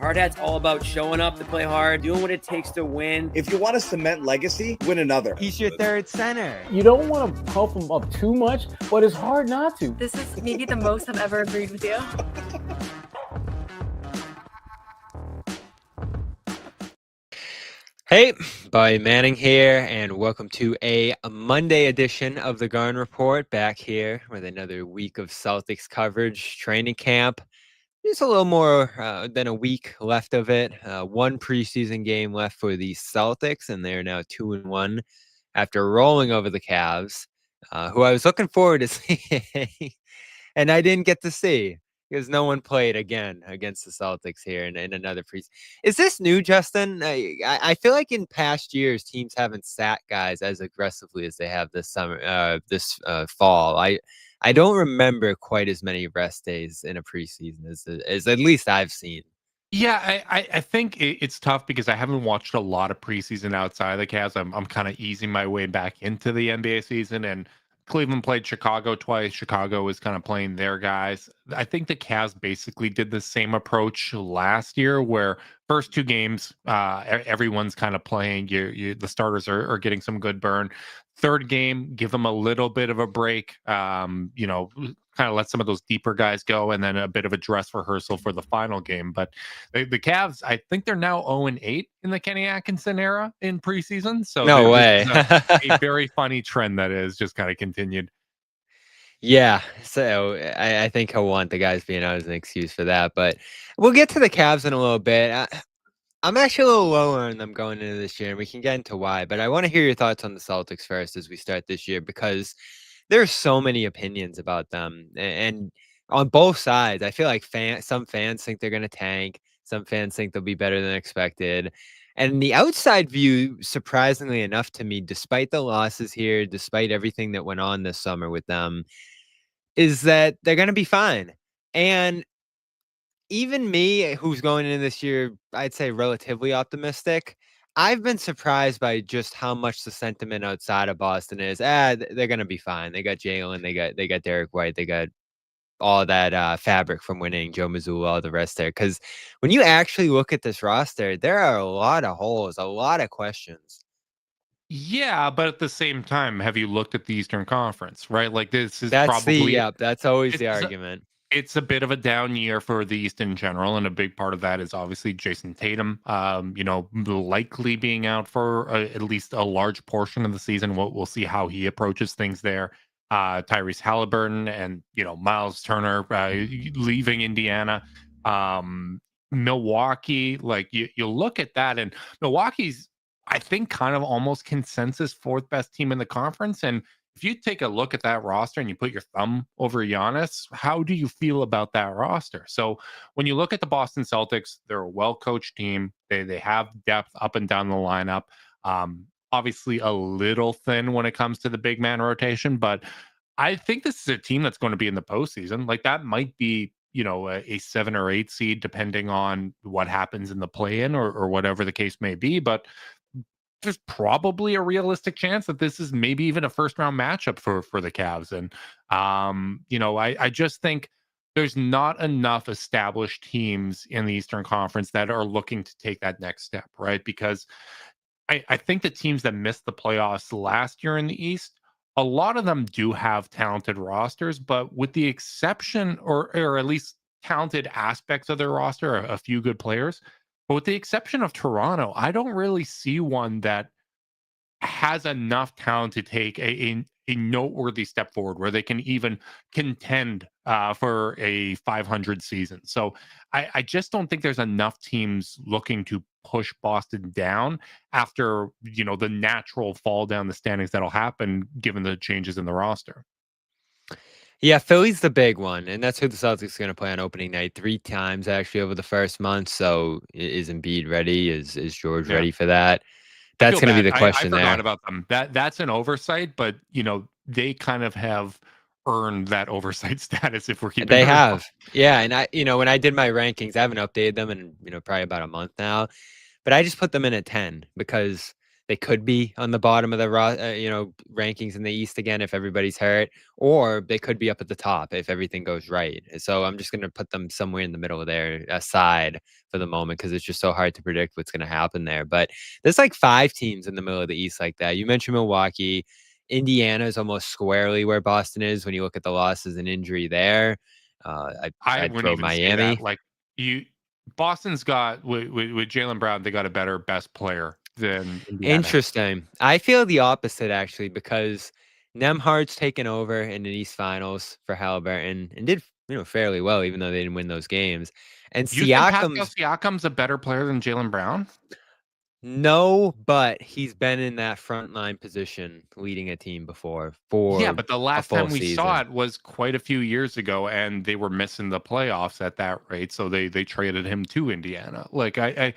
Hard Hat's all about showing up to play hard, doing what it takes to win. If you want to cement legacy, win another. He's your third center. You don't want to pump him up too much, but it's hard not to. This is maybe the most I've ever agreed with you. Hey, Bobby Manning here, and welcome to a Monday edition of the Garden Report. Back here with another week of Celtics coverage, training camp. Just a little more than a week left of it. One preseason game left for the Celtics, and they're now 2-1 after rolling over the Cavs, who I was looking forward to seeing, and I didn't get to see because no one played again against the Celtics here in another preseason. Is this new, Justin? I feel like in past years, teams haven't sat guys as aggressively as they have this summer, this fall. I don't remember quite as many rest days in a preseason as at least I've seen. Yeah, I think it's tough because I haven't watched a lot of preseason outside of the Cavs. I'm kind of easing my way back into the NBA season, and Cleveland played Chicago twice. Chicago was kind of playing their guys. I think the Cavs basically did the same approach last year, where first two games, everyone's kind of playing. The starters are getting some good burn. Third game, give them a little bit of a break. Kind of let some of those deeper guys go, and then a bit of a dress rehearsal for the final game. But the Cavs, I think they're now 0-8 in the Kenny Atkinson era in preseason. So no way. A very funny trend that is just kind of continued. Yeah, so I think he'll want the guys being out as an excuse for that. But we'll get to the Cavs in a little bit. I'm actually a little lower on them going into this year, and we can get into why. But I want to hear your thoughts on the Celtics first as we start this year, because there's so many opinions about them, and on both sides. I feel like some fans think they're going to tank. Some fans think they'll be better than expected. And the outside view, surprisingly enough to me, despite the losses here, despite everything that went on this summer with them, is that they're going to be fine. And even me, who's going into this year, I'd say relatively optimistic, I've been surprised by just how much the sentiment outside of Boston is. They're going to be fine. They got Jalen, they got Derek White, they got all that fabric from winning, Joe Mazzulla, all the rest there. Because when you actually look at this roster, there are a lot of holes, a lot of questions. Yeah, but at the same time, have you looked at the Eastern Conference, right? Like that's always the argument. It's a bit of a down year for the East in general, and a big part of that is obviously Jayson Tatum, likely being out for at least a large portion of the season. We'll see how he approaches things there. Tyrese Halliburton and, Miles Turner leaving Indiana. Milwaukee, like you look at that, and Milwaukee's, I think, kind of almost consensus fourth best team in the conference. And if you take a look at that roster and you put your thumb over Giannis, how do you feel about that roster? So when you look at the Boston Celtics, they're a well-coached team. They have depth up and down the lineup. Obviously a little thin when it comes to the big man rotation, but I think this is a team that's going to be in the postseason. Like that might be, a 7 or 8 seed, depending on what happens in the play-in or whatever the case may be. But there's probably a realistic chance that this is maybe even a first round matchup for the Cavs. And, I just think there's not enough established teams in the Eastern Conference that are looking to take that next step, right? Because I think the teams that missed the playoffs last year in the East, a lot of them do have talented rosters, but with the exception, or at least talented aspects of their roster, a few good players. But with the exception of Toronto, I don't really see one that has enough talent to take a noteworthy step forward where they can even contend for a 500 season. So I just don't think there's enough teams looking to push Boston down after, the natural fall down the standings that'll happen given the changes in the roster. Yeah, Philly's the big one, and that's who the Celtics are going to play on opening night 3 times actually over the first month. So is Embiid ready? Is George ready for that? That's going to be the question. I forgot about them. That's an oversight, but they kind of have earned that oversight status if we're keeping. They have, yeah. And I, when I did my rankings, I haven't updated them in probably about a month now, but I just put them in at 10 because they could be on the bottom of the rankings in the East again if everybody's hurt, or they could be up at the top if everything goes right. So I'm just going to put them somewhere in the middle there aside for the moment because it's just so hard to predict what's going to happen there. But there's like 5 teams in the middle of the East like that. You mentioned Milwaukee. Indiana is almost squarely where Boston is when you look at the losses and injury there. I I'd wouldn't throw even say Miami. that. Like Boston's got with Jaylen Brown, they got a better best player than Indiana. Interesting. I feel the opposite actually because Nemhard's taken over in the East Finals for Halliburton and did fairly well even though they didn't win those games. And You think Pascal Siakam's Siakam's a better player than Jaylen Brown? no, but he's been in that frontline position leading a team before for Yeah, but the last time we season. saw it was quite a few years ago, and they were missing the playoffs at that rate, so they traded him to Indiana. Like I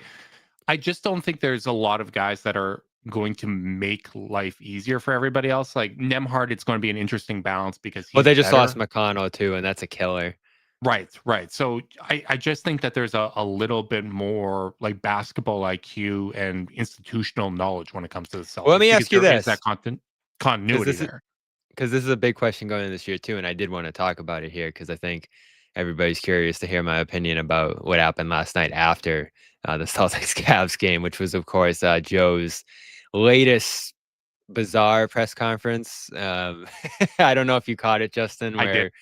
just don't think there's a lot of guys that are going to make life easier for everybody else. Like Nemhard, it's going to be an interesting balance because Well, they just better. lost McConnell too, and that's a killer. Right. So I just think that there's a little bit more like basketball IQ and institutional knowledge when it comes to the Celtics. Well, let me ask you there is this. that continuity this there. Because this is a big question going into this year too, and I did want to talk about it here because I think everybody's curious to hear my opinion about what happened last night after the Celtics-Cavs game, which was, of course, Joe's latest bizarre press conference. I don't know if you caught it, Justin, I did.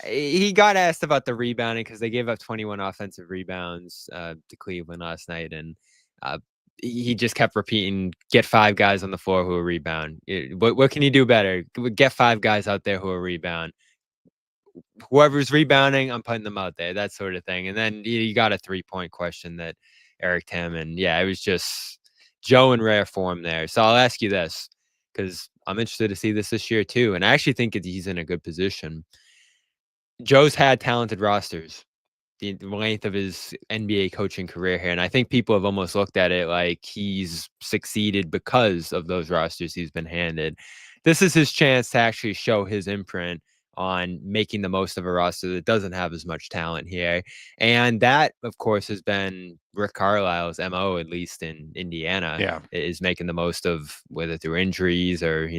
he got asked about the rebounding because they gave up 21 offensive rebounds to Cleveland last night, and he just kept repeating, get 5 guys on the floor who will rebound. What can you do better? Get 5 guys out there who will rebound. Whoever's rebounding, I'm putting them out there, that sort of thing. And then you got a 3-point question that Eric Tim, and yeah, it was just Joe in rare form there. So I'll ask you this because I'm interested to see this year too. And I actually think he's in a good position. Joe's had talented rosters the length of his NBA coaching career here. And I think people have almost looked at it like he's succeeded because of those rosters he's been handed. This is his chance to actually show his imprint on making the most of a roster that doesn't have as much talent here. And that, of course, has been Rick Carlisle's MO, at least in Indiana, is making the most of whether through injuries or,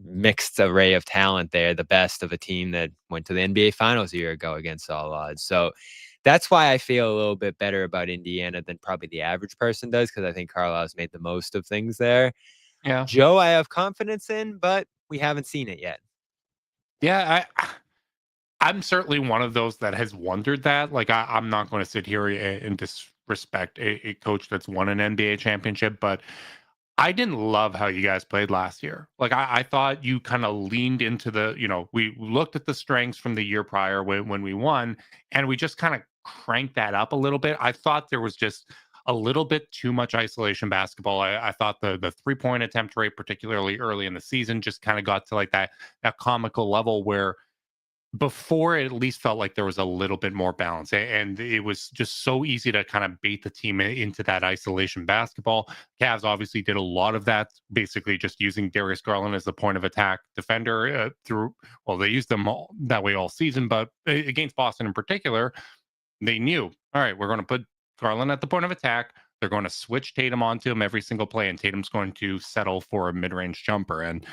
mixed array of talent there, the best of a team that went to the NBA Finals a year ago against all odds. So that's why I feel a little bit better about Indiana than probably the average person does, because I think Carlisle's made the most of things there. Yeah. Joe, I have confidence in, but we haven't seen it yet. Yeah, I'm certainly one of those that has wondered that. Like, I'm not going to sit here and disrespect a coach that's won an NBA championship, but I didn't love how you guys played last year. Like, I thought you kind of leaned into we looked at the strengths from the year prior when we won, and we just kind of cranked that up a little bit. I thought there was just a little bit too much isolation basketball. I thought the 3-point attempt rate, particularly early in the season, just kind of got to like that comical level where before it at least felt like there was a little bit more balance, and it was just so easy to kind of bait the team into that isolation basketball. Cavs obviously did a lot of that, basically just using Darius Garland as the point of attack defender they used them that way all season, but against Boston in particular, they knew, all right, we're going to put Garland at the point of attack. They're going to switch Tatum onto him every single play, and Tatum's going to settle for a mid-range jumper. And,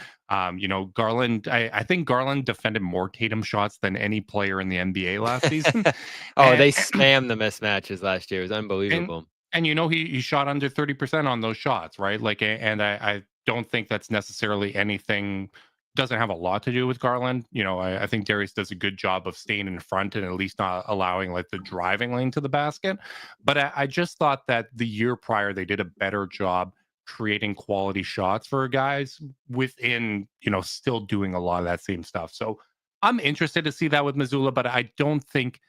Garland, I think Garland defended more Tatum shots than any player in the NBA last season. They spammed the mismatches last year. It was unbelievable. And he shot under 30% on those shots, right? Like, and I don't think that's necessarily anything. Doesn't have a lot to do with Garland. I think Darius does a good job of staying in front and at least not allowing like the driving lane to the basket. But I just thought that the year prior, they did a better job creating quality shots for guys within, still doing a lot of that same stuff. So I'm interested to see that with Mazzulla, but I don't think,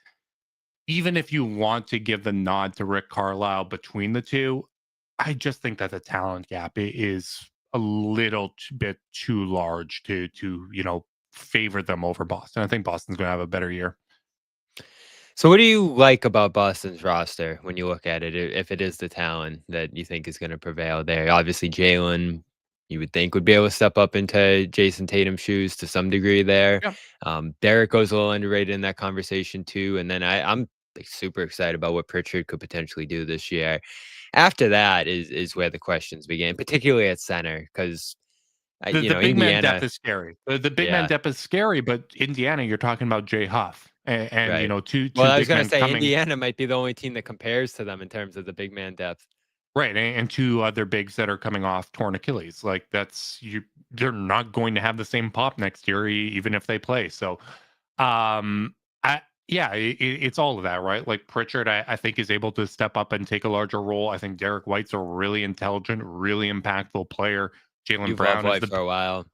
even if you want to give the nod to Rick Carlisle between the two, I just think that the talent gap is a little bit too large to favor them over Boston. I think Boston's going to have a better year. So what do you like about Boston's roster when you look at it, if it is the talent that you think is going to prevail there? Obviously, Jaylen, you would think, would be able to step up into Jayson Tatum's shoes to some degree there. Yeah. Derek goes a little underrated in that conversation too. And then I'm like super excited about what Pritchard could potentially do this year. After that is where the questions begin, particularly at center, because The big man depth Indiana, is scary. The big man yeah, depth is scary, but Indiana, you're talking about Jay Huff and right. two Well, I was big gonna men say coming. Indiana might be the only team that compares to them in terms of the big man depth. Right, and two other bigs that are coming off torn Achilles. Like they're not going to have the same pop next year, even if they play. So, it's all of that, right? Like Pritchard, I think is able to step up and take a larger role. I think Derek White's a really intelligent, really impactful player. Jaylen You've loved Brown is White for a while.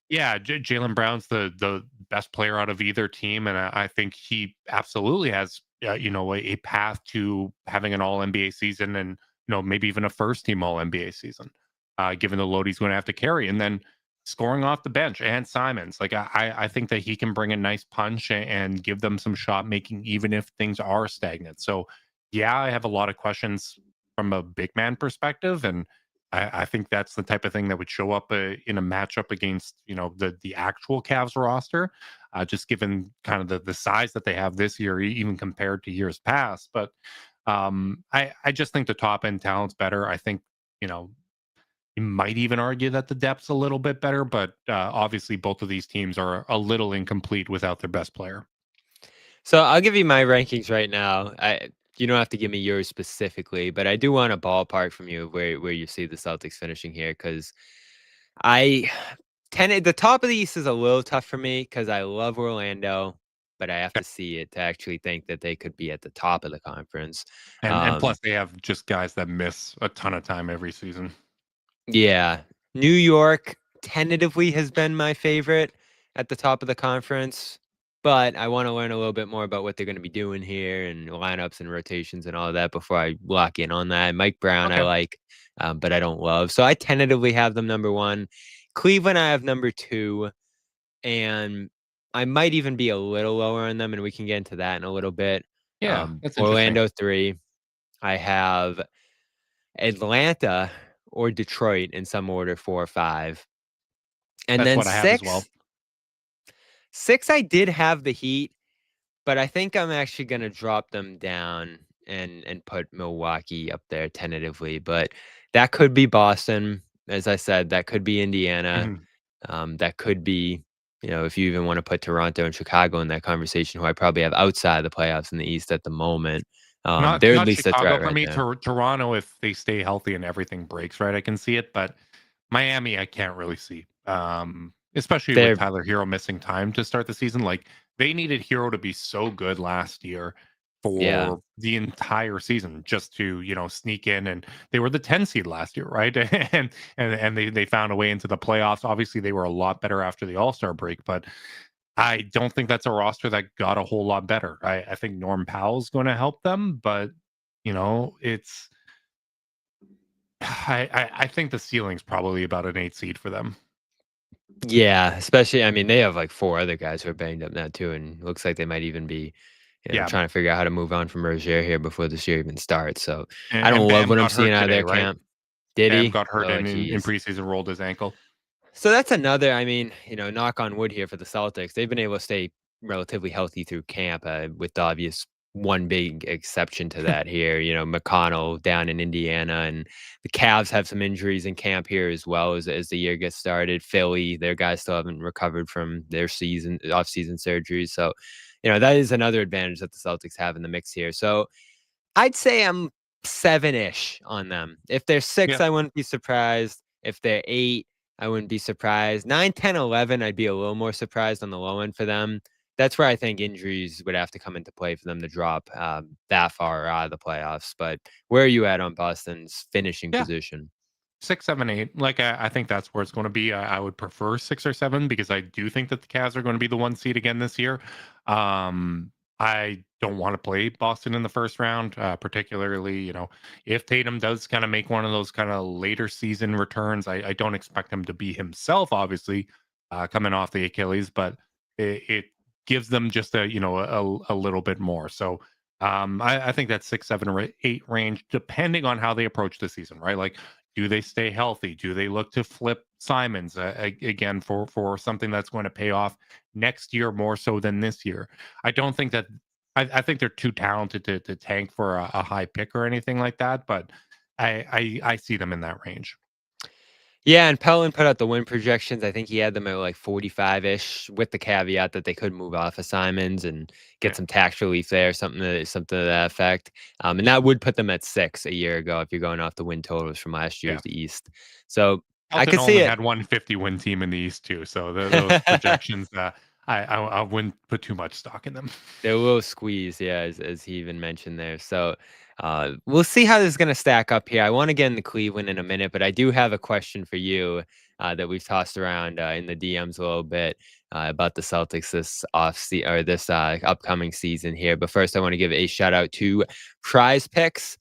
yeah, Jaylen Brown's the best player out of either team, and I think he absolutely has a path to having an All NBA season, and maybe even a first team All NBA season, given the load he's going to have to carry, and then scoring off the bench and Simons. Like I think that he can bring a nice punch and give them some shot making, even if things are stagnant. So yeah, I have a lot of questions from a big man perspective, and I think that's the type of thing that would show up in a matchup against the actual Cavs roster, just given kind of the size that they have this year, even compared to years past. But I just think the top end talent's better. I think you might even argue that the depth's a little bit better, but obviously both of these teams are a little incomplete without their best player. So I'll give you my rankings right now. You don't have to give me yours specifically, but I do want a ballpark from you of where you see the Celtics finishing here, because the top of the East is a little tough for me because I love Orlando, but I have to see it to actually think that they could be at the top of the conference. And plus they have just guys that miss a ton of time every season. Yeah, New York tentatively has been my favorite at the top of the conference, but I want to learn a little bit more about what they're going to be doing here and lineups and rotations and all of that before I lock in on that. Mike Brown, I like, but I don't love. So I tentatively have them number 1. Cleveland, I have number 2, and I might even be a little lower on them, and we can get into that in a little bit. Yeah, that's Orlando 3. I have Atlanta or Detroit in some order, 4 or 5. And that's then what I have 6, as well. 6, I did have the Heat, but I think I'm actually going to drop them down and put Milwaukee up there tentatively. But that could be Boston, as I said. That could be Indiana. That could be, if you even want to put Toronto and Chicago in that conversation, who I probably have outside the playoffs in the East at the moment. They're at least Chicago a threat for right me. there. Toronto, if they stay healthy and everything breaks right, I can see it. But Miami, I can't really see. Especially with Tyler Hero missing time to start the season. Like they needed Hero to be so good last year for the entire season just to sneak in, and they were the 10 seed last year, right? and they found a way into the playoffs. Obviously they were a lot better after the All-Star break, but I don't think that's a roster that got a whole lot better. I think Norm Powell's going to help them, but it's I think the ceiling's probably about an 8 seed for them. Yeah, especially, I mean, they have like 4 other guys who are banged up now too, and looks like they might even be trying to figure out how to move on from Rozier here before this year even starts. So I don't love what I'm seeing out of their camp. Did he? Got hurt in preseason, rolled his ankle. So that's another, I mean, knock on wood here for the Celtics. They've been able to stay relatively healthy through camp, with the obvious one big exception to that here. McConnell down in Indiana, and the Cavs have some injuries in camp here as well as the year gets started. Philly, their guys still haven't recovered from their off-season surgeries. So, that is another advantage that the Celtics have in the mix here. So I'd say I'm 7-ish on them. If they're 6, I wouldn't be surprised. If they're 8, I wouldn't be surprised. 9, 10, 11, I'd be a little more surprised on the low end for them. That's where I think injuries would have to come into play for them to drop that far out of the playoffs. But where are you at on Boston's finishing position? 6, 7, 8. Like I think that's where it's going to be. I would prefer 6 or 7 because I do think that the Cavs are going to be the 1 seed again this year. I don't want to play Boston in the first round, particularly, if Tatum does kind of make one of those kind of later season returns. I don't expect him to be himself, obviously, coming off the Achilles, but it gives them just a little bit more. So I think that's 6, 7, or 8 range, depending on how they approach the season, right? Like, do they stay healthy? Do they look to flip Simons again for something that's going to pay off next year more so than this year? I don't think that I think they're too talented to tank for a high pick or anything like that. But I see them in that range. Yeah, and Pellin put out the win projections. I think he had them at like 45-ish, with the caveat that they could move off of Simons and get Yeah. some tax relief there, something to that effect. And that would put them at 6 a year ago if you're going off the win totals from last year's East. So I Elton could see only it. had 150 win team in the East too, so those projections, I wouldn't put too much stock in them. They're a little squeezed, yeah, as he even mentioned there. So we'll see how this is going to stack up here. I want to get into Cleveland in a minute, but I do have a question for you that we've tossed around in the DMs a little bit about the Celtics this upcoming season here. But first, I want to give a shout out to Prize Picks.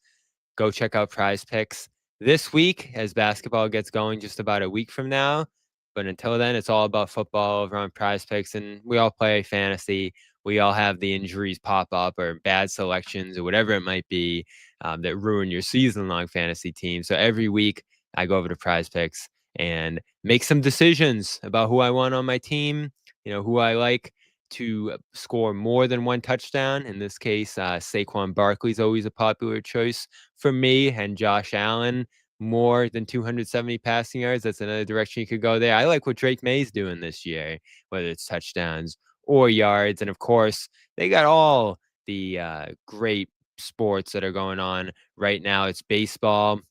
Go check out Prize Picks this week as basketball gets going just about a week from now. But until then, it's all about football over on Prize Picks, and we all play fantasy. We all have the injuries pop up or bad selections or whatever it might be that ruin your season-long fantasy team. So every week, I go over to Prize Picks and make some decisions about who I want on my team, who I like to score more than one touchdown. In this case, Saquon Barkley is always a popular choice for me, and Josh Allen more than 270 passing yards. That's another direction you could go there. I like what Drake May's doing this year, whether it's touchdowns or yards. And of course, they got all the great sports that are going on right now. It's baseball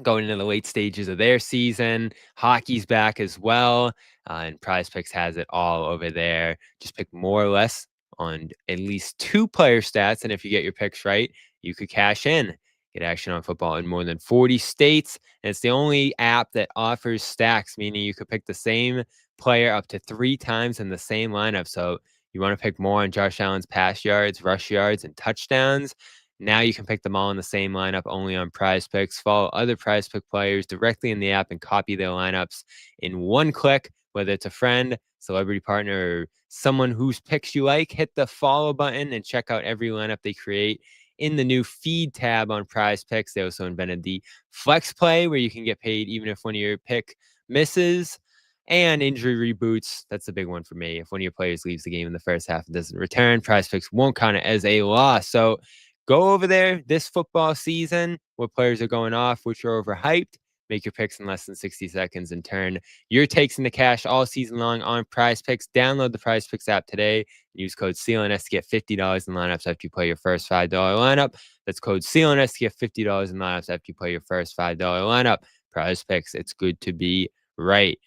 going into the late stages of their season. Hockey's back as well. And Prize Picks has it all over there. Just pick more or less on at least 2 player stats. And if you get your picks right, you could cash in. Get action on football in more than 40 states. And it's the only app that offers stacks, meaning you could pick the same player up to 3 times in the same lineup. So you want to pick more on Josh Allen's pass yards, rush yards, and touchdowns. Now you can pick them all in the same lineup only on Prize Picks. Follow other Prize Pick players directly in the app and copy their lineups in one click, whether it's a friend, celebrity partner, or someone whose picks you like. Hit the follow button and check out every lineup they create in the new feed tab on Prize Picks. They also invented the Flex Play, where you can get paid even if one of your pick misses. And injury reboots. That's the big one for me. If one of your players leaves the game in the first half and doesn't return, Prize Picks won't count it as a loss. So go over there this football season, what players are going off, which are overhyped. Make your picks in less than 60 seconds and turn your takes into cash all season long on Prize Picks. Download the Prize Picks app today and use code CLNS to get $50 in lineups after you play your first $5 lineup. That's code CLNS to get $50 in lineups after you play your first $5 lineup. Prize Picks, it's good to be right.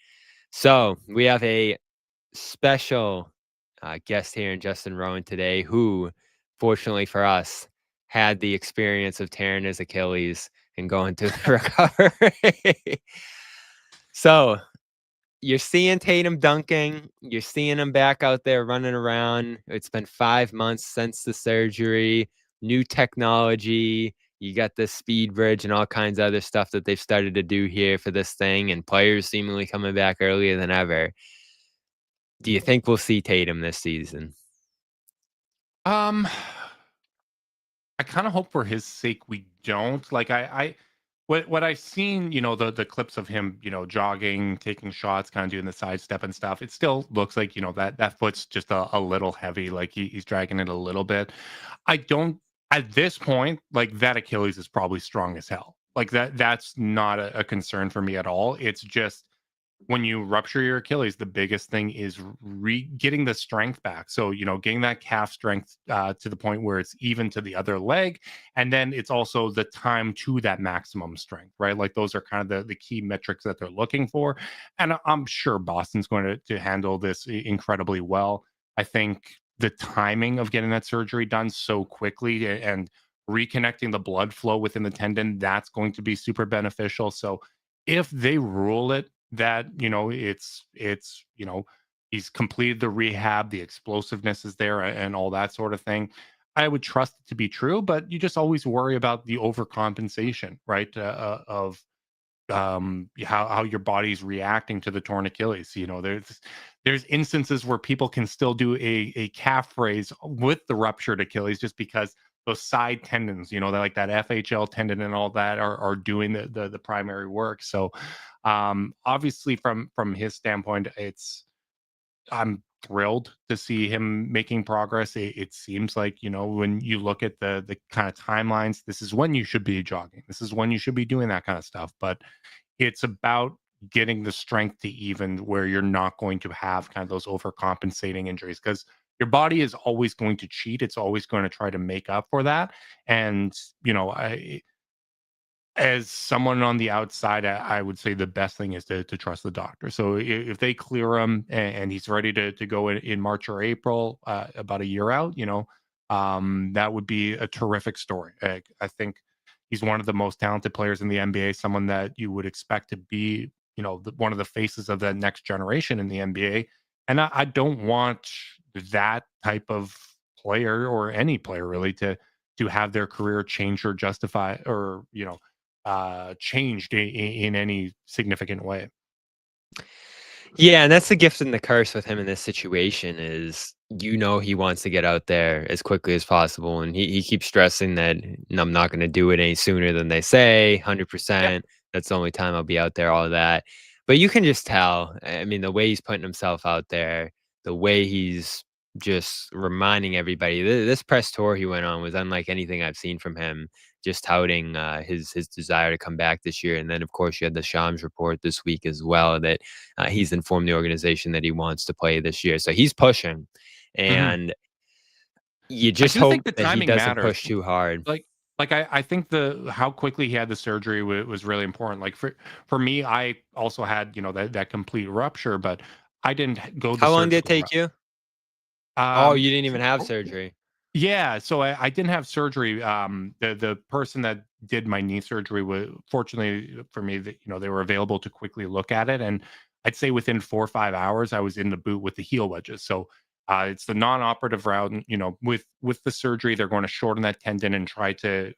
So we have a special guest here in Justin Rowan today, who, fortunately for us, had the experience of tearing his Achilles and going through the recovery. So you're seeing Tatum dunking. You're seeing him back out there running around. It's been 5 months since the surgery, new technology. You got the speed bridge and all kinds of other stuff that they've started to do here for this thing, and players seemingly coming back earlier than ever. Do you think we'll see Tatum this season? I kind of hope for his sake we don't. Like what I've seen, the clips of him, jogging, taking shots, kind of doing the sidestep and stuff. It still looks like, that foot's just a little heavy. Like he's dragging it a little bit. I don't, at this point, like, that Achilles is probably strong as hell. Like that's not a concern for me at all. It's just, when you rupture your Achilles, the biggest thing is getting the strength back. So, getting that calf strength to the point where it's even to the other leg. And then it's also the time to that maximum strength, right? Like, those are kind of the key metrics that they're looking for. And I'm sure Boston's going to handle this incredibly well. I think the timing of getting that surgery done so quickly and reconnecting the blood flow within the tendon, that's going to be super beneficial. So if they rule it, that it's he's completed the rehab, the explosiveness is there, and all that sort of thing, I would trust it to be true. But you just always worry about the overcompensation, right? Of how your body's reacting to the torn Achilles. There's instances where people can still do a calf raise with the ruptured Achilles just because those side tendons, like that FHL tendon and all that are doing the primary work. So obviously from his standpoint, I'm thrilled to see him making progress. It seems like, when you look at the kind of timelines, this is when you should be jogging. This is when you should be doing that kind of stuff. But it's about getting the strength to even where you're not going to have kind of those overcompensating injuries, because your body is always going to cheat. It's always going to try to make up for that. And, as someone on the outside, I would say the best thing is to trust the doctor. So if they clear him and he's ready to go in March or April, about a year out, that would be a terrific story. I think he's one of the most talented players in the NBA, someone that you would expect to be, one of the faces of the next generation in the NBA. And I don't want that type of player, or any player really, to have their career changed or justify, or, changed in any significant way. Yeah, and that's the gift and the curse with him in this situation is, he wants to get out there as quickly as possible. And he keeps stressing that I'm not going to do it any sooner than they say, 100%. That's the only time I'll be out there, all of that. But you can just tell, I mean, the way he's putting himself out there, the way he's just reminding everybody, this press tour he went on was unlike anything I've seen from him, just touting his desire to come back this year. And then, of course, you had the Shams report this week as well that he's informed the organization that he wants to play this year. So he's pushing. And you just hope the that he timing doesn't matters. push too hard. I think how quickly he had the surgery was really important. Like for me, I also had, that complete rupture, but I didn't go. How long did it take you? You didn't even have surgery. Yeah, so I didn't have surgery. The person that did my knee surgery was, fortunately for me, that they were available to quickly look at it, and I'd say within 4 or 5 hours I was in the boot with the heel wedges. So it's the non-operative route. And, with the surgery, they're going to shorten that tendon and try to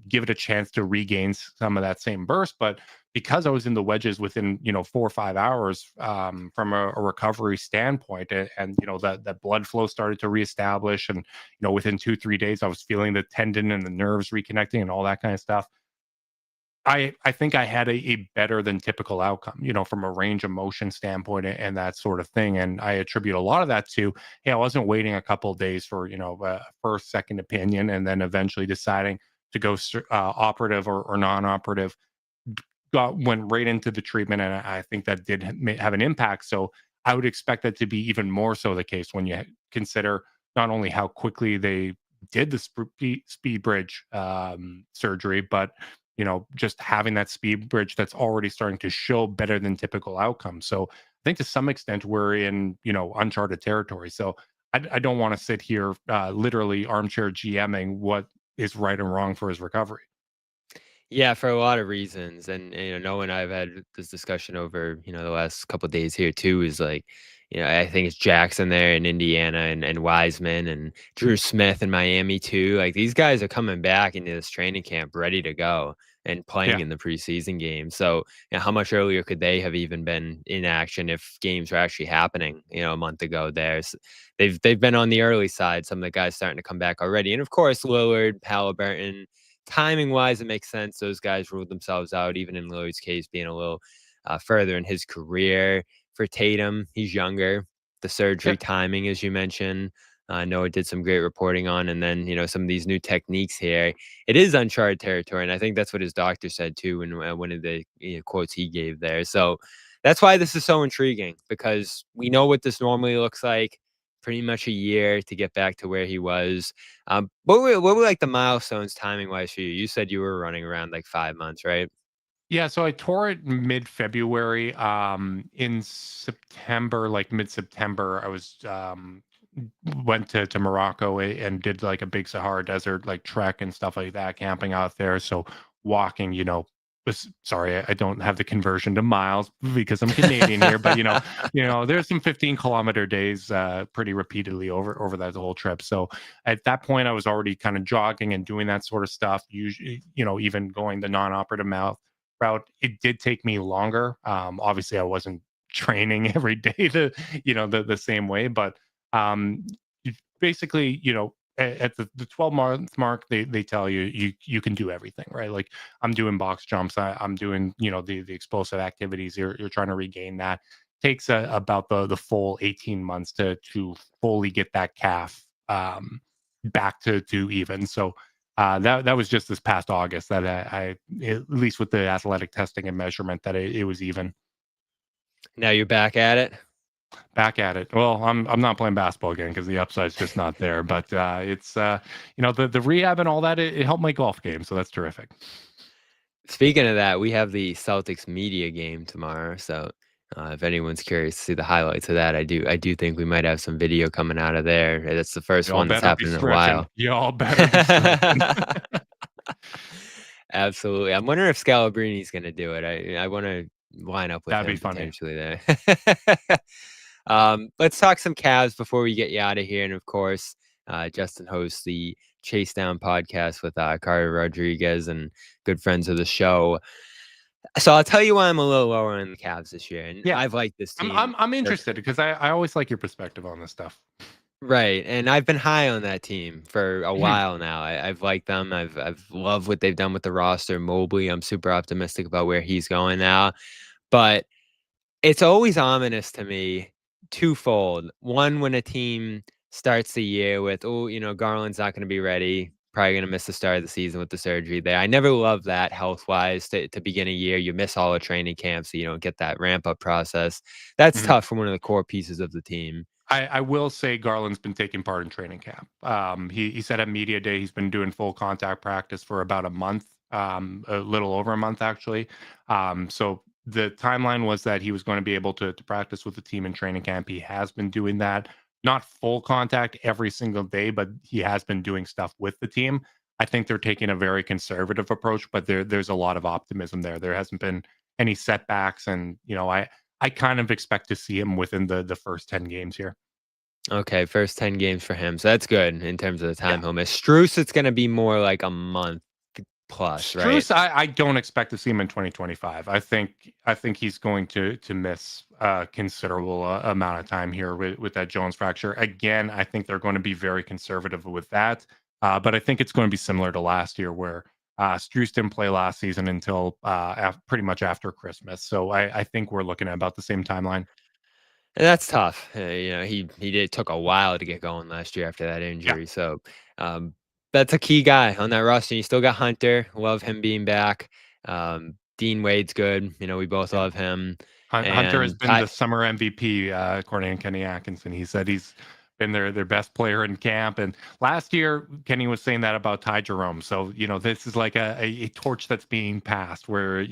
give it a chance to regain some of that same burst. But because I was in the wedges within 4 or 5 hours from a recovery standpoint, and that blood flow started to reestablish, and within 2-3 days I was feeling the tendon and the nerves reconnecting and all that kind of stuff. I think I had a better than typical outcome, from a range of motion standpoint and that sort of thing. And I attribute a lot of that to, hey, I wasn't waiting a couple of days for, a first, second opinion, and then eventually deciding to go operative or non-operative. Went right into the treatment, and I think that did have an impact. So I would expect that to be even more so the case when you consider not only how quickly they did the speed bridge surgery, but just having that speed bridge that's already starting to show better than typical outcomes. So I think to some extent we're in uncharted territory. So I don't want to sit here literally armchair GMing what is right and wrong for his recovery. Yeah, for a lot of reasons. And Noah and I have had this discussion over, the last couple of days here too, is like, I think it's Jackson there in Indiana, and Wiseman and Drew Smith in Miami too. Like, these guys are coming back into this training camp ready to go and playing in the preseason game. So how much earlier could they have even been in action if games were actually happening, a month ago there? So they've been on the early side. Some of the guys starting to come back already. And of course, Lillard, Halliburton, timing wise, it makes sense. Those guys ruled themselves out, even in Lillard's case, being a little further in his career. For Tatum, he's younger. The surgery timing, as you mentioned, Noah did some great reporting on. And then, some of these new techniques here. It is uncharted territory. And I think that's what his doctor said, too, in one of the quotes he gave there. So that's why this is so intriguing, because we know what this normally looks like. Pretty much a year to get back to where he was. What were like the milestones timing wise for you? You said you were running around like 5 months, right? Yeah, so I tore it mid-February. In September, like mid-September, I was went to Morocco and did like a big Sahara Desert like trek and stuff like that, camping out there. So walking, sorry, I don't have the conversion to miles because I'm Canadian here, but there's some 15-kilometer days pretty repeatedly over that whole trip. So at that point, I was already kind of jogging and doing that sort of stuff. Usually, even going the non-operative route. It did take me longer. Obviously, I wasn't training every day the same way, but basically, at the 12-month mark, they tell you can do everything, right? Like, I'm doing box jumps, I'm doing the explosive activities. You're trying to regain that. takes about the full 18 months to fully get that calf back to even. So that was just this past August that I at least with the athletic testing and measurement, that it was even. Now you're back at it. Back at it. Well, I'm not playing basketball again because the upside's just not there. But it's the rehab and all that. It helped my golf game, so that's terrific. Speaking of that, we have the Celtics media game tomorrow. So if anyone's curious to see the highlights of that, I do think we might have some video coming out of there. That's the first one that's happened in a while. Y'all better be stretching. Absolutely. I'm wondering if Scalabrini's going to do it. I want to line up with That'd him be funny. potentially there. Let's talk some Cavs before we get you out of here. And of course, Justin hosts the Chase Down podcast with Carter Rodriguez and good friends of the show. So I'll tell you why I'm a little lower on the Cavs this year. And I've liked this team. I'm interested because I always like your perspective on this stuff. Right. And I've been high on that team for a while now. I've liked them. I've loved what they've done with the roster. Mobley, I'm super optimistic about where he's going now. But it's always ominous to me twofold. One, when a team starts the year with, Garland's not going to be ready, probably going to miss the start of the season with the surgery there. I never love that health-wise to begin a year. You miss all the training camps, so you don't get that ramp-up process. That's tough for one of the core pieces of the team. I will say Garland's been taking part in training camp. He said at media day he's been doing full contact practice for about a month, a little over a month actually. So the timeline was that he was going to be able to practice with the team in training camp. He has been doing that, not full contact every single day, but he has been doing stuff with the team. I think they're taking a very conservative approach, but there's a lot of optimism there. There hasn't been any setbacks, and I kind of expect to see him within the first 10 games here. Okay, first 10 games for him. So that's good in terms of the time he'll miss. Strus, it's going to be more like a month plus, right? Strus, I don't expect to see him in 2025. I think he's going to miss a considerable amount of time here with that Jones fracture. Again, I think they're going to be very conservative with that. But I think it's going to be similar to last year where Strus didn't play last season until pretty much after Christmas. So I think we're looking at about the same timeline. And that's tough. It took a while to get going last year after that injury. Yeah. So that's a key guy on that roster. You still got Hunter. Love him being back. Dean Wade's good. We both love him. Hunter has been the summer MVP, according to Kenny Atkinson. He said he's been their best player in camp. And last year, Kenny was saying that about Ty Jerome. So, this is like a torch that's being passed where,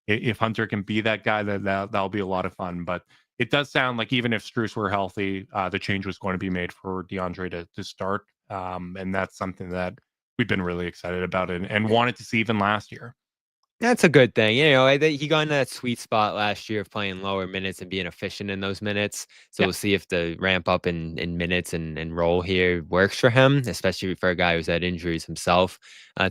if Hunter can be that guy, that'll be a lot of fun. But it does sound like even if Strus were healthy, the change was going to be made for DeAndre to start. And that's something that we've been really excited about and wanted to see even last year. That's a good thing. He got into that sweet spot last year of playing lower minutes and being efficient in those minutes. So we'll see if the ramp up in minutes and role here works for him, especially for a guy who's had injuries himself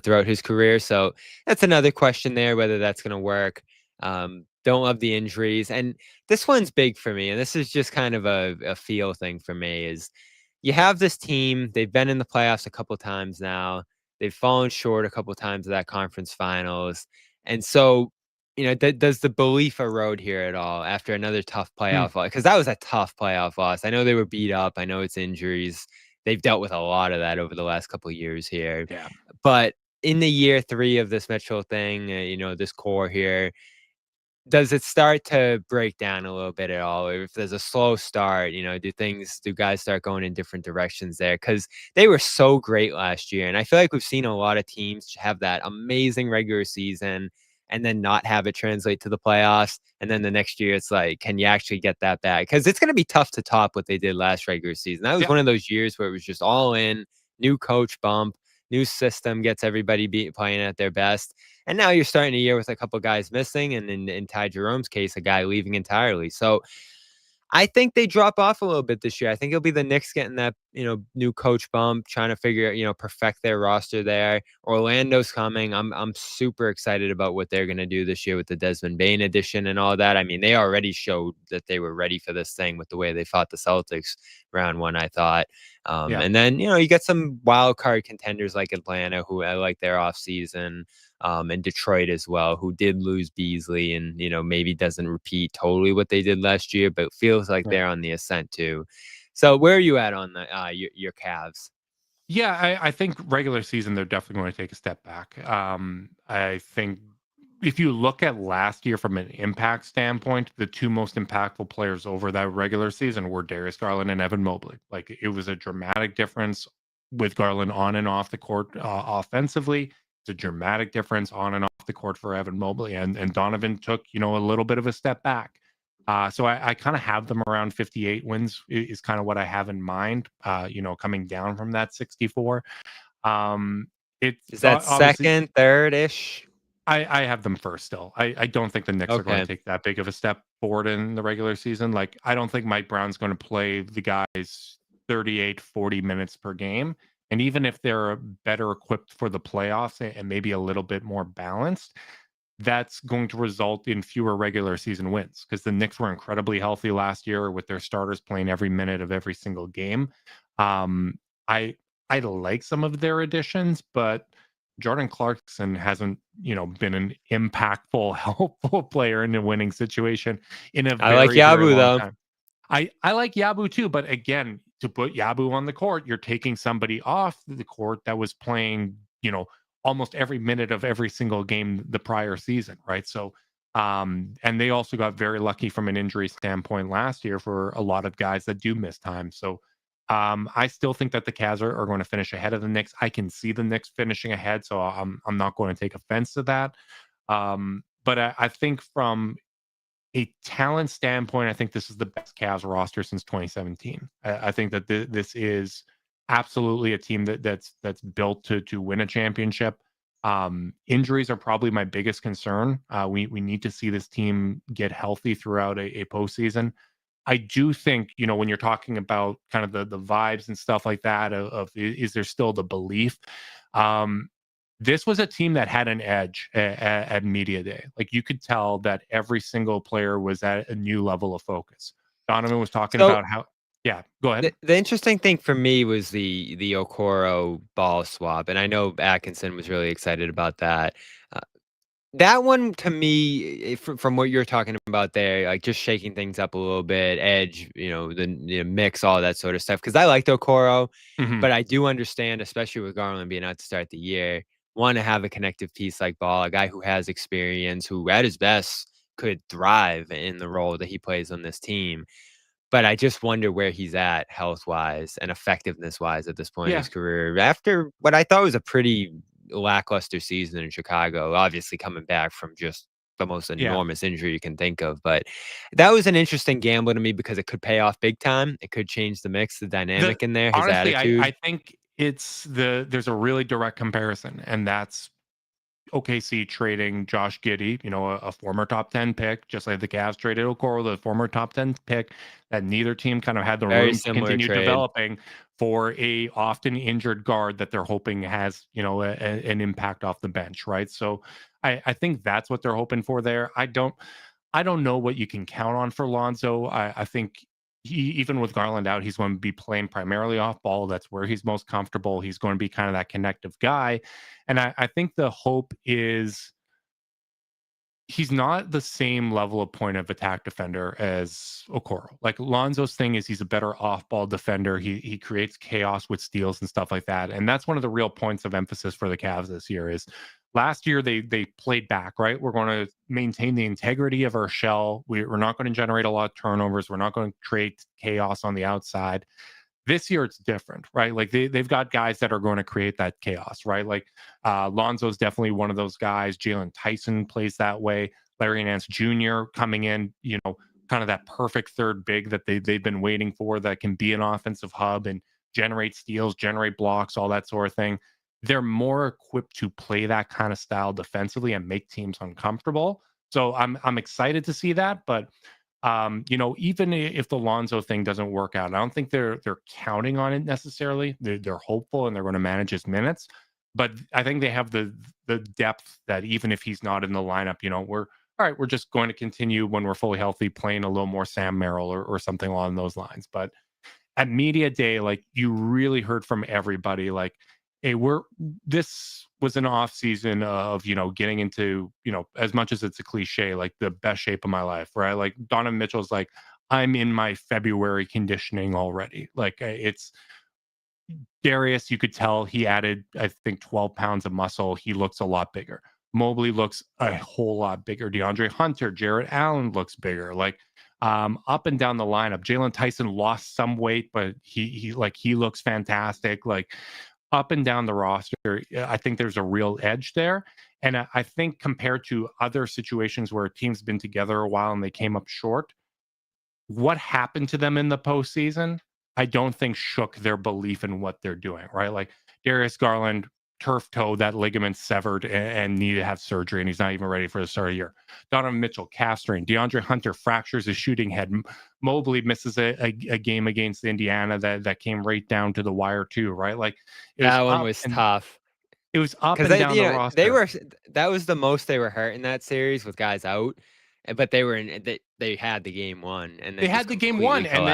throughout his career. So that's another question there, whether that's going to work. Don't love the injuries. And this one's big for me. And this is just kind of a feel thing for me is you have this team. They've been in the playoffs a couple times now. They've fallen short a couple times of that conference finals. And so, does the belief erode here at all after another tough playoff loss? Because that was a tough playoff loss. I know they were beat up. I know it's injuries. They've dealt with a lot of that over the last couple of years here. Yeah. But in the year 3 of this Mitchell thing, this core here, does it start to break down a little bit at all? Or if there's a slow start, do guys start going in different directions there? Because they were so great last year. And I feel like we've seen a lot of teams have that amazing regular season and then not have it translate to the playoffs. And then the next year, it's like, can you actually get that back? Because it's going to be tough to top what they did last regular season. That was one of those years where it was just all in, new coach bump, new system gets everybody playing at their best. And now you're starting a year with a couple guys missing, and in Ty Jerome's case, a guy leaving entirely. So I think they drop off a little bit this year. I think it'll be the Knicks getting that, new coach bump, trying to perfect their roster there. Orlando's coming. I'm super excited about what they're going to do this year with the Desmond Bane edition and all that. I mean, they already showed that they were ready for this thing with the way they fought the Celtics round one, I thought. And then, you get some wild card contenders like Atlanta, who I like their offseason, and Detroit as well, who did lose Beasley and, maybe doesn't repeat totally what they did last year, but feels like they're on the ascent too. So where are you at on the your Cavs? Yeah, I think regular season, they're definitely going to take a step back. I think if you look at last year from an impact standpoint, the two most impactful players over that regular season were Darius Garland and Evan Mobley. Like, it was a dramatic difference with Garland on and off the court offensively. It's a dramatic difference on and off the court for Evan Mobley. And Donovan took, a little bit of a step back. So I kind of have them around 58 wins is kind of what I have in mind, coming down from that 64. Is that second, third-ish? I have them first still. I don't think the Knicks are going to take that big of a step forward in the regular season. Like, I don't think Mike Brown's going to play the guys 38, 40 minutes per game. And even if they're better equipped for the playoffs and maybe a little bit more balanced, that's going to result in fewer regular season wins, because the Knicks were incredibly healthy last year with their starters playing every minute of every single game. I like some of their additions, but Jordan Clarkson hasn't, been an impactful, helpful player in a winning situation in a very, I like Yabu, very long though. time. I like Yabu too, but again, to put Yabu on the court, you're taking somebody off the court that was playing, almost every minute of every single game the prior season, right? So, and they also got very lucky from an injury standpoint last year for a lot of guys that do miss time. So, I still think that the Cavs are going to finish ahead of the Knicks. I can see the Knicks finishing ahead, so I'm not going to take offense to that. But I think from a talent standpoint, I think this is the best Cavs roster since 2017. I think that this is absolutely a team that's built to win a championship. Injuries are probably my biggest concern. We need to see this team get healthy throughout a postseason. I do think, when you're talking about kind of the vibes and stuff like that of is there still the belief? This was a team that had an edge at media day. Like, you could tell that every single player was at a new level of focus. Donovan was talking about how. Yeah, go ahead. The interesting thing for me was the Okoro ball swap, and I know Atkinson was really excited about that. That one, to me, from what you're talking about there, like just shaking things up a little bit, edge, the mix, all that sort of stuff. Because I liked Okoro, but I do understand, especially with Garland being out to start the year, want to have a connective piece like Ball, a guy who has experience, who at his best could thrive in the role that he plays on this team. But I just wonder where he's at health-wise and effectiveness-wise at this point in his career. After what I thought was a pretty lackluster season in Chicago, obviously coming back from just the most enormous injury you can think of. But that was an interesting gamble to me because it could pay off big time. It could change the mix, the dynamic in there, his honestly, attitude. I think there's a really direct comparison, and that's OKC trading Josh Giddey, a former top 10 pick, just like the Cavs traded Okoro, the former top 10 pick, that neither team kind of had the room to continue developing for a often injured guard that they're hoping has, an impact off the bench, right? So I think that's what they're hoping for there. I don't know what you can count on for Lonzo. I think even with Garland out, he's going to be playing primarily off ball. That's where he's most comfortable. He's going to be kind of that connective guy. And I think the hope is he's not the same level of point of attack defender as Okoro. Like, Lonzo's thing is he's a better off-ball defender. He creates chaos with steals and stuff like that. And that's one of the real points of emphasis for the Cavs this year is last year they played back, right? We're going to maintain the integrity of our shell. We're not going to generate a lot of turnovers. We're not going to create chaos on the outside. This year it's different, right? Like, they've got guys that are going to create that chaos, right? Like, Lonzo's definitely one of those guys. Jalen Tyson plays that way. Larry Nance Jr. coming in, kind of that perfect third big that they've been waiting for, that can be an offensive hub and generate steals, generate blocks, all that sort of thing. They're more equipped to play that kind of style defensively and make teams uncomfortable. So I'm excited to see that, but Even if the Lonzo thing doesn't work out, I don't think they're counting on it necessarily. They're hopeful and they're going to manage his minutes, but I think they have the depth that even if he's not in the lineup, we're all right. We're just going to continue when we're fully healthy, playing a little more Sam Merrill or something along those lines. But at media day, like you really heard from everybody, like, hey, this was an off season of, getting into, as much as it's a cliche, like the best shape of my life, right? Like Donovan Mitchell's like, I'm in my February conditioning already. Like it's Darius, you could tell he added, I think, 12 pounds of muscle. He looks a lot bigger. Mobley looks a whole lot bigger. DeAndre Hunter, Jared Allen looks bigger. Like up and down the lineup, Jalen Tyson lost some weight, but he looks fantastic. Like up and down the roster, I think there's a real edge there. And I think compared to other situations where a team's been together a while and they came up short, what happened to them in the postseason, I don't think shook their belief in what they're doing, right? Like Darius Garland, turf toe, that ligament severed and needed to have surgery, and he's not even ready for the start of the year. Donovan Mitchell, calf strain. DeAndre Hunter fractures his shooting head. Mobley misses a game against Indiana that came right down to the wire too, right? Like that one was tough. It was up and down the roster. That was the most they were hurt in that series with guys out, but they were they had the game won, and they had the game won, and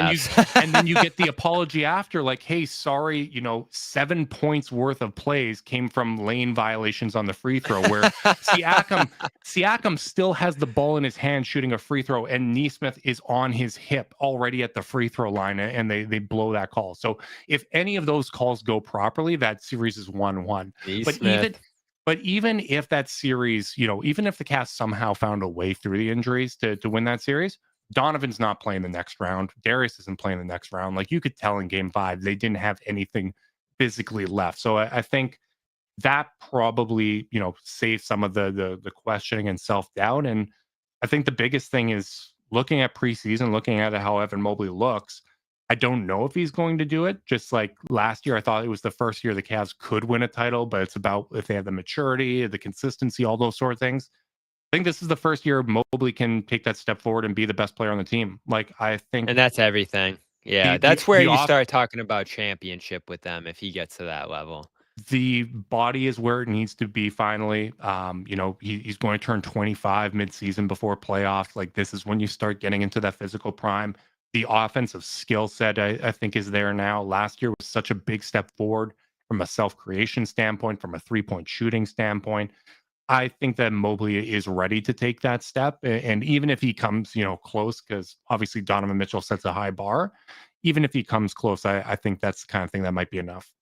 then you get the apology after, like, hey, sorry, 7 points worth of plays came from lane violations on the free throw, where Siakam still has the ball in his hand shooting a free throw, and Nesmith is on his hip already at the free throw line, and they blow that call. So if any of those calls go properly, that series is 1-1. But even if that series, even if the Cavs somehow found a way through the injuries to win that series, Donovan's not playing the next round. Darius isn't playing the next round. Like you could tell in game 5, they didn't have anything physically left. So I think that probably, saved some of the questioning and self-doubt. And I think the biggest thing is looking at preseason, looking at how Evan Mobley looks. I don't know if he's going to do it. Just like last year, I thought it was the first year the Cavs could win a title, but it's about if they have the maturity, the consistency, all those sort of things. I think this is the first year Mobley can take that step forward and be the best player on the team. Like I think, and that's everything. Yeah, that's where you start talking about championship with them if he gets to that level. The body is where it needs to be finally. He's going to turn 25 mid-season before playoffs. Like this is when you start getting into that physical prime. The offensive skill set, I think, is there now. Last year was such a big step forward from a self-creation standpoint, from a three-point shooting standpoint. I think that Mobley is ready to take that step. And even if he comes, close, because obviously Donovan Mitchell sets a high bar, even if he comes close, I think that's the kind of thing that might be enough.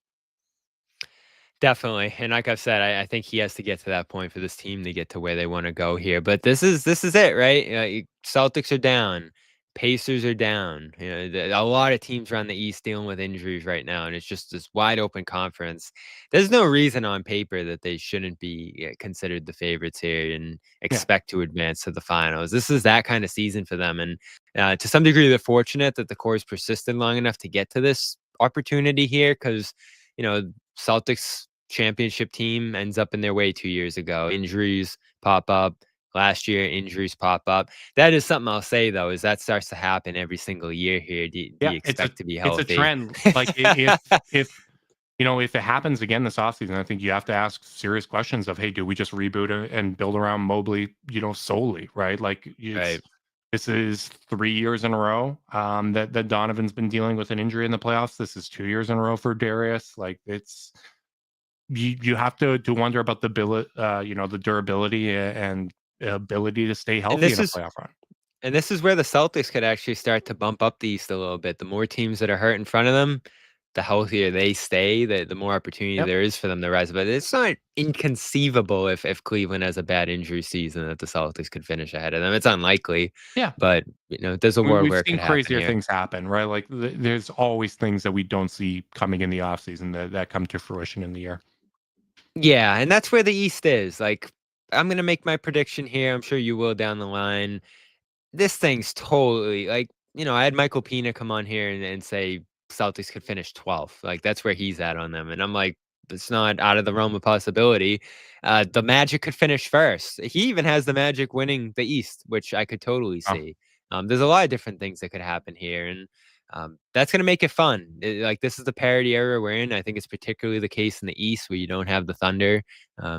Definitely. And like I've said, I think he has to get to that point for this team to get to where they want to go here. But this is it, right? Celtics are down. Pacers are down. A lot of teams around the East dealing with injuries right now, and it's just this wide open conference. There's no reason on paper that they shouldn't be considered the favorites here and expect to advance to the finals. This is that kind of season for them, and to some degree, they're fortunate that the core's persisted long enough to get to this opportunity here, because Celtics championship team ends up in their way 2 years ago. Injuries pop up. Last year, injuries pop up. That is something I'll say, though, is that starts to happen every single year here. Do you expect to be healthy? It's a trend. Like if it happens again this offseason, I think you have to ask serious questions of, hey, do we just reboot and build around Mobley, solely, right? Like this is 3 years in a row that Donovan's been dealing with an injury in the playoffs. This is 2 years in a row for Darius. Like it's you have to wonder about the durability and ability to stay healthy in a playoff run. And this is where the Celtics could actually start to bump up the East a little bit. The more teams that are hurt in front of them, the healthier they stay, the more opportunity there is for them to rise. But it's not inconceivable if Cleveland has a bad injury season that the Celtics could finish ahead of them. It's unlikely. Yeah. But there's a world where it could happen. We've seen crazier things happen, right? Like there's always things that we don't see coming in the offseason that come to fruition in the year. Yeah, and that's where the East is. Like, I'm going to make my prediction here. I'm sure you will down the line. This thing's totally I had Michael Pina come on here and say Celtics could finish 12th. Like, that's where he's at on them. And I'm like, it's not out of the realm of possibility. The Magic could finish first. He even has the Magic winning the East, which I could totally see. There's a lot of different things that could happen here, and that's going to make it fun. This is the parity era we're in. I think it's particularly the case in the East where you don't have the Thunder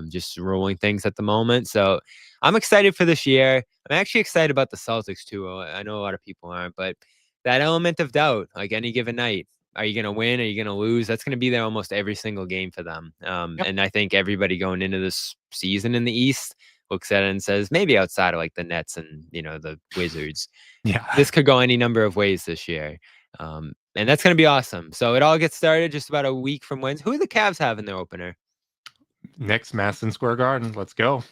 just rolling things at the moment. So I'm excited for this year. I'm actually excited about the Celtics too. I know a lot of people aren't, but that element of doubt, like any given night, are you going to win? Are you going to lose? That's going to be there almost every single game for them. And I think everybody going into this season in the East looks at it and says, maybe outside of like the Nets and, the Wizards, this could go any number of ways this year. And that's going to be awesome. So it all gets started just about a week from Wednesday. Who do the Cavs have in their opener? Next, Madison Square Garden. Let's go.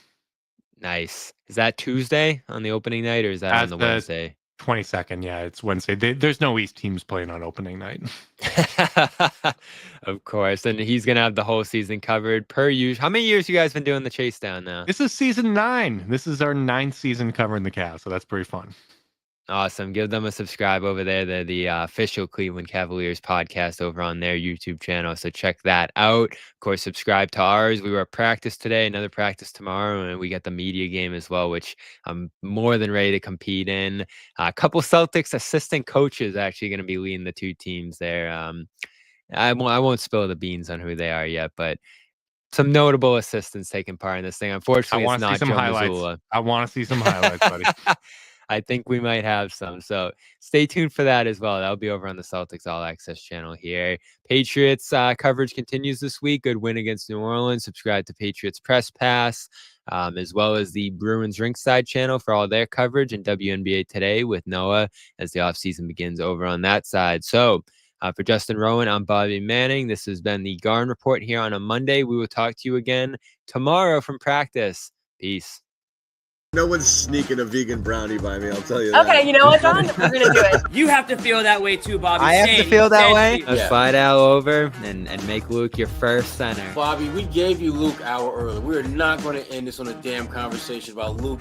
Nice. Is that Tuesday on the opening night, or is that on the Wednesday? 22nd. Yeah, it's Wednesday. There's no East teams playing on opening night. Of course. And he's going to have the whole season covered per usual. How many years you guys been doing the Chase Down now? This is season 9. This is our 9th season covering the Cavs. So that's pretty fun. Awesome. Give them a subscribe over there. They're the official Cleveland Cavaliers podcast over on their YouTube channel. So check that out. Of course, subscribe to ours. We were at practice today, another practice tomorrow, and we got the media game as well, which I'm more than ready to compete in. A couple Celtics assistant coaches actually going to be leading the two teams there. I won't spill the beans on who they are yet, but some notable assistants taking part in this thing. Unfortunately, it's not Joe Mazzulla. I want to see some highlights, buddy. I think we might have some. So stay tuned for that as well. That'll be over on the Celtics All Access channel here. Patriots coverage continues this week. Good win against New Orleans. Subscribe to Patriots Press Pass, as well as the Bruins Rinkside channel for all their coverage, and WNBA Today with Noah as the offseason begins over on that side. So for Justin Rowan, I'm Bobby Manning. This has been the Garden Report here on a Monday. We will talk to you again tomorrow from practice. Peace. No one's sneaking a vegan brownie by me, I'll tell you that. Okay, you know what, John? We're going to do it. You have to feel that way too, Bobby. I have to feel that way. Let's Yeah. slide Al over and make Luke your first center. Bobby, we gave you Luke hour early. We're not going to end this on a damn conversation about Luke